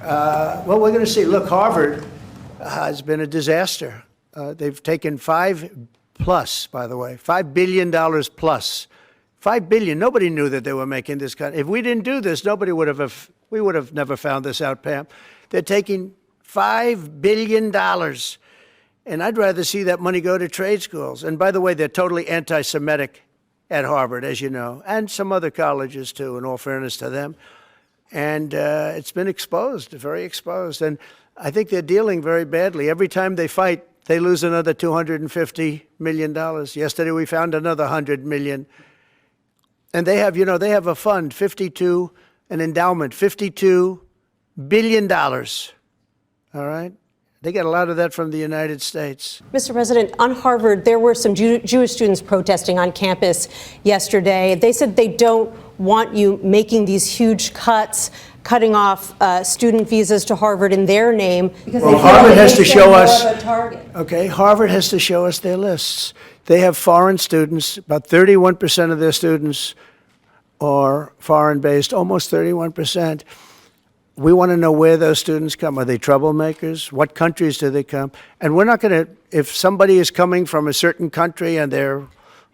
Well, we're going to see. Look, Harvard has been a disaster. They've taken $5 billion plus. $5 billion. Nobody knew that they were making this kind. If we didn't do this, we would have never found this out, Pam. They're taking $5 billion. And I'd rather see that money go to trade schools. And by the way, they're totally anti-Semitic at Harvard, as you know, and some other colleges too, in all fairness to them. And it's been exposed, very exposed. And I think they're dealing very badly. Every time they fight, they lose another $250 million. Yesterday, we found another $100 million. And they have, they have a fund, an endowment, $52 billion. All right? They get a lot of that from the United States. Mr. President, on Harvard, there were some Jewish students protesting on campus yesterday. They said they don't want you making these huge cuts, cutting off student visas to Harvard in their name. Well, Harvard has to show us. Okay, Harvard has to show us their lists. They have foreign students. About 31% of their students are foreign-based, almost 31%. We want to know where those students come. Are they troublemakers? What countries do they come? And we're not going to, if somebody is coming from a certain country and they're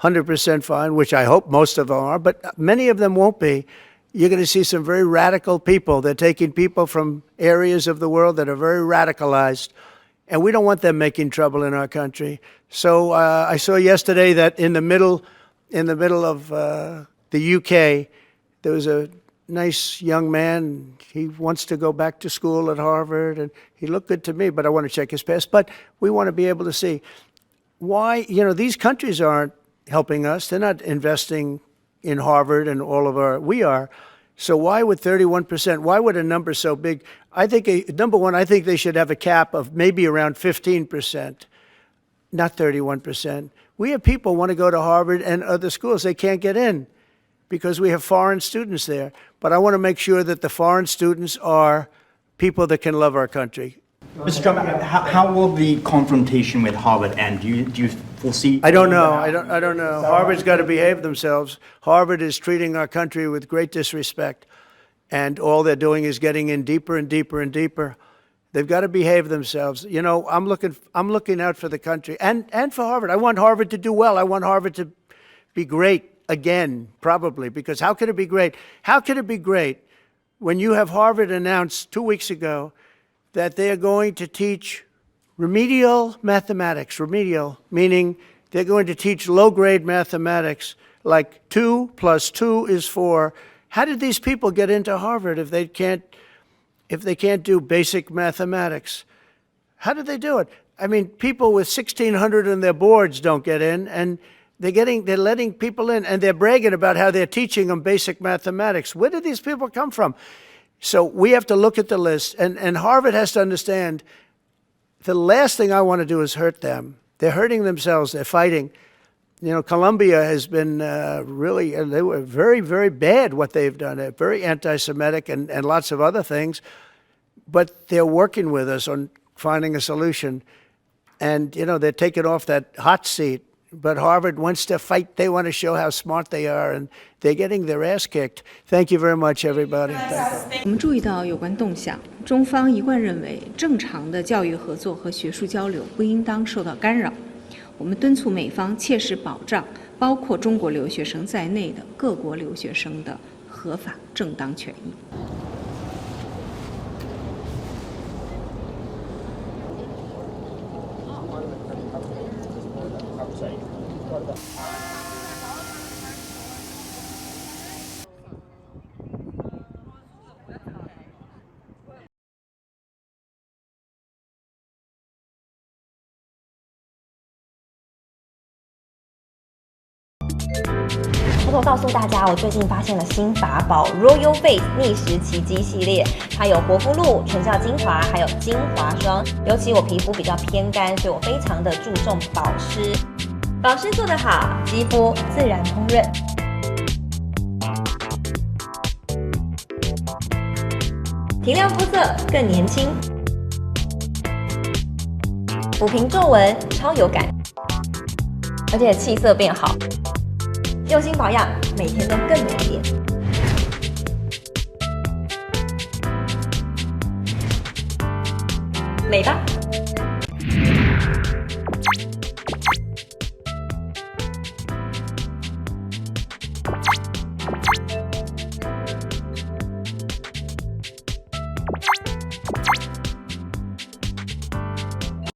100% fine, which I hope most of them are, but many of them won't be, you're going to see some very radical people. They're taking people from areas of the world that are very radicalized, and we don't want them making trouble in our country. So I saw yesterday that in the middle of the UK, there was a nice young man. He wants to go back to school at Harvard, and he looked good to me, but I want to check his past. But we want to be able to see why, these countries aren't helping us. They're not investing in Harvard and we are. So why would 31%, why would a number so big? I think, number one, I think they should have a cap of maybe around 15%, not 31%. We have people want to go to Harvard and other schools. They can't get in because we have foreign students there. But I want to make sure that the foreign students are people that can love our country. Mr. Trump, how will the confrontation with Harvard end? Do you foresee? I don't know. I don't know. Harvard's got to behave themselves. Harvard is treating our country with great disrespect, and all they're doing is getting in deeper and deeper and deeper. They've got to behave themselves. I'm looking out for the country and for Harvard. I want Harvard to do well. I want Harvard to be great again, probably, because how could it be great? How could it be great when you have Harvard announced 2 weeks ago that they are going to teach remedial mathematics, remedial, meaning they're going to teach low-grade mathematics, like 2 + 2 is 4. How did these people get into Harvard if they can't do basic mathematics? How did they do it? I mean, people with 1,600 on their boards don't get in, and they're letting people in, and they're bragging about how they're teaching them basic mathematics. Where did these people come from? So we have to look at the list, and Harvard has to understand the last thing I want to do is hurt them. They're hurting themselves. They're fighting. Columbia has been they were very, very bad what they've done. They're very anti-Semitic and lots of other things, but they're working with us on finding a solution. And, they're taking off that hot seat. But Harvard wants to fight. They want to show how smart they are, and they're getting their ass kicked. Thank you very much, everybody. 我们注意到有关动向，中方一贯认为，正常的教育合作和学术交流不应当受到干扰。我们敦促美方切实保障包括中国留学生在内的各国留学生的合法正当权益。偷偷告诉大家，我最近发现了新法宝 Royal Face 逆时奇迹系列，它有活肤露、全效精华，还有精华霜。尤其我皮肤比较偏干，所以我非常的注重保湿。保湿做得好，肌肤自然烹润。提亮肤色更年轻，抚平皱纹超有感，而且气色变好。用心保养，每天都更美丽。美吧。